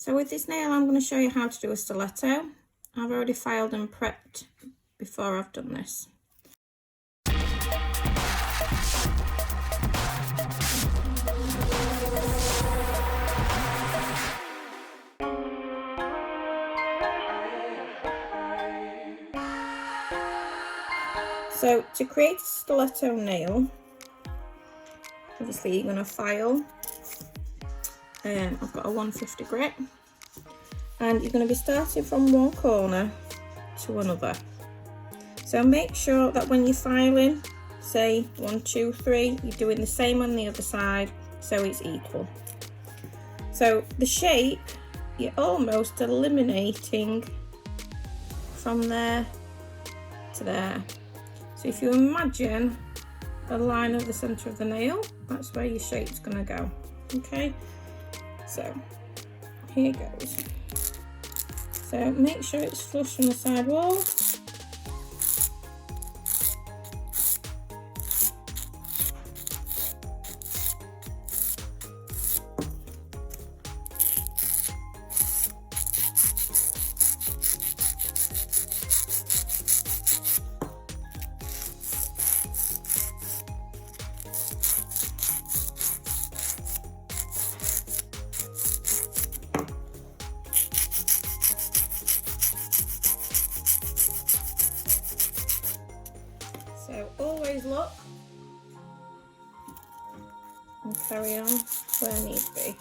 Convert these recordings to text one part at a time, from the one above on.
So with this nail, I'm going to show you how to do a stiletto. I've already filed and prepped before I've done this. So to create a stiletto nail, obviously you're going to file. I've got a 150 grit, and you're going to be starting from one corner to another. So make sure that when you're filing, say 1, 2, 3, you're doing the same on the other side so it's equal. So the shape, you're almost eliminating from there to there. So if you imagine a line at the centre of the nail, that's where your shape's going to go. Okay, so here goes. So make sure it's flush from the side wall. So always look and carry on where need be.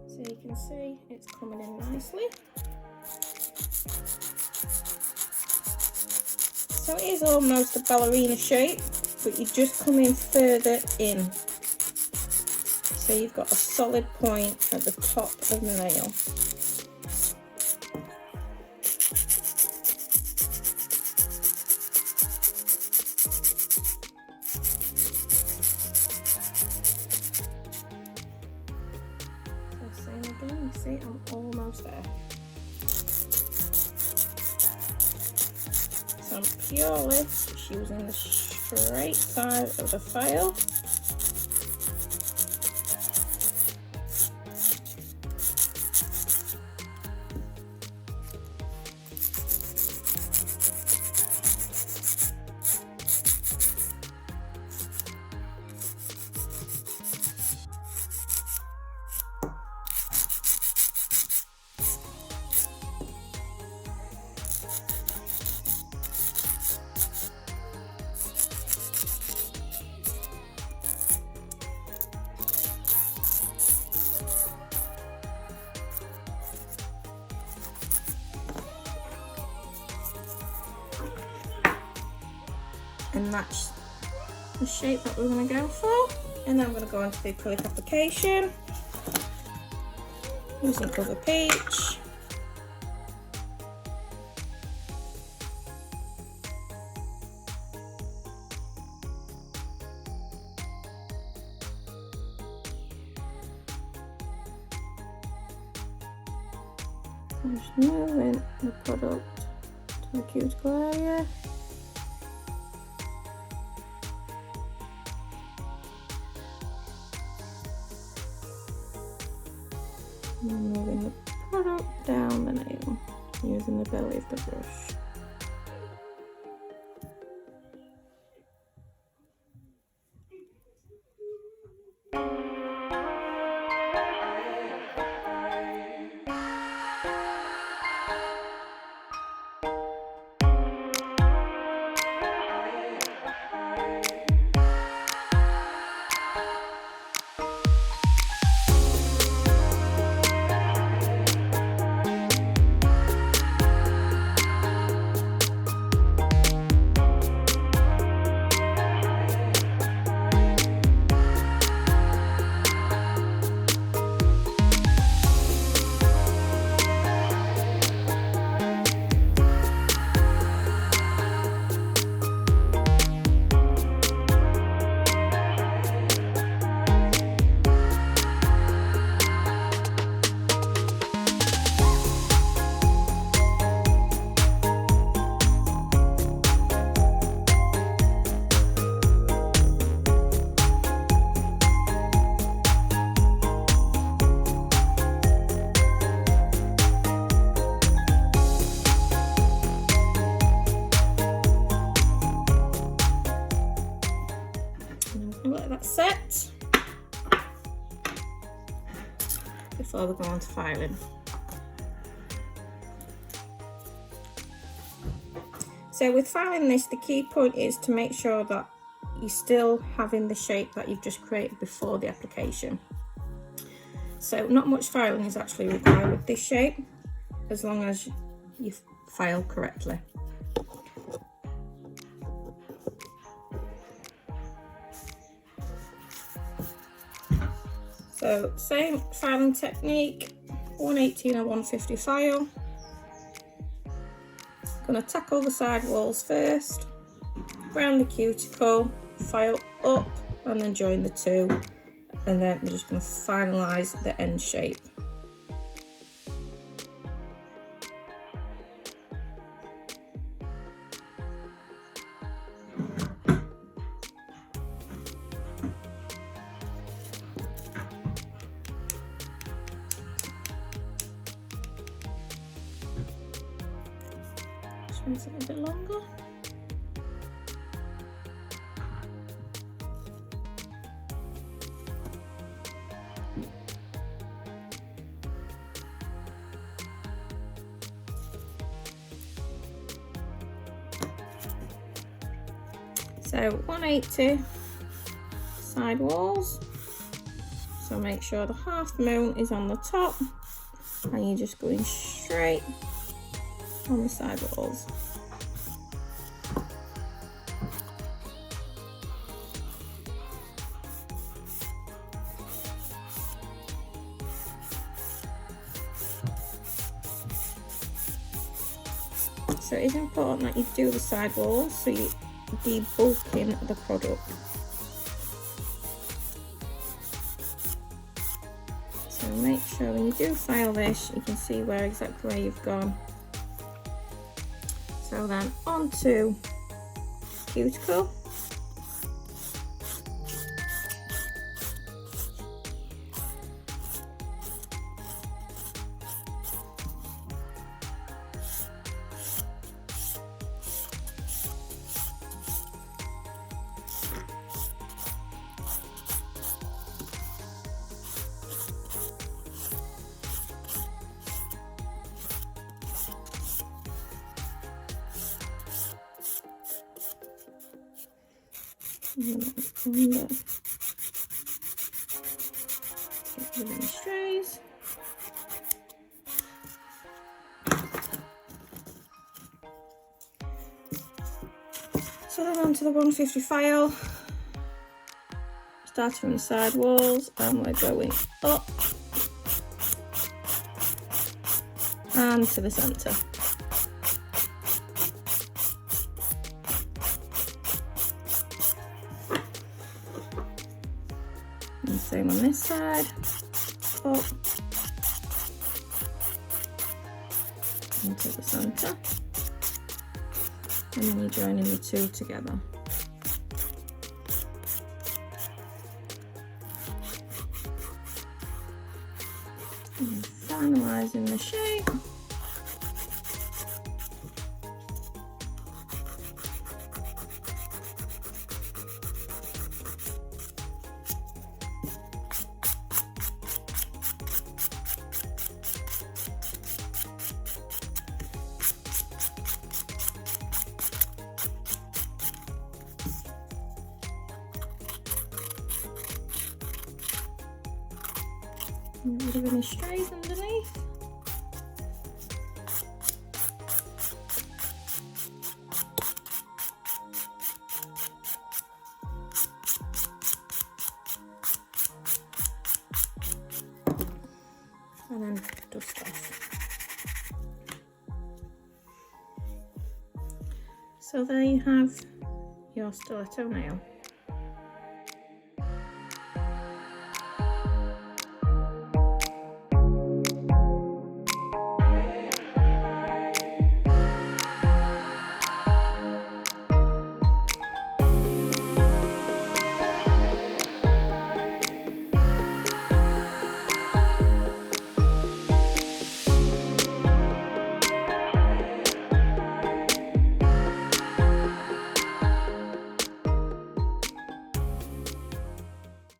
So you can see it's coming in nicely. So it is almost a ballerina shape, but you just come in further in. So you've got a solid point at the top of the nail. So same again, you see I'm almost there. So I'm purely just using the straight side of the file. And that's the shape that we're going to go for. And then I'm going to go on to the acrylic application using Cover Peach. I'm just moving the product to the cuticle area. And moving the product down the nail using the belly of the brush. get that set before we go on to filing. So with filing this, the key point is to make sure that you're still having the shape that you've just created before the application. So not much filing is actually required with this shape, as long as you file correctly. So same filing technique, 118 or 150 file. Gonna tackle the side walls first, round the cuticle, file up and then join the two, and then we're just going to finalise the end shape. Just makes it a bit longer. So 180 side walls, so make sure the half moon is on the top and you're just going straight on the side walls. So it is important that you do the side walls so you debulking the product. So make sure when you do file this, you can see exactly where you've gone. So then onto cuticle. Get rid of any strays. So then onto the 150 file, starting from the side walls, and we're going up and to the centre. And same on this side, up into the centre, and then you're joining the two together. And finalising the shape. Get rid of any strays underneath. And then dust off. So there you have your stiletto nail.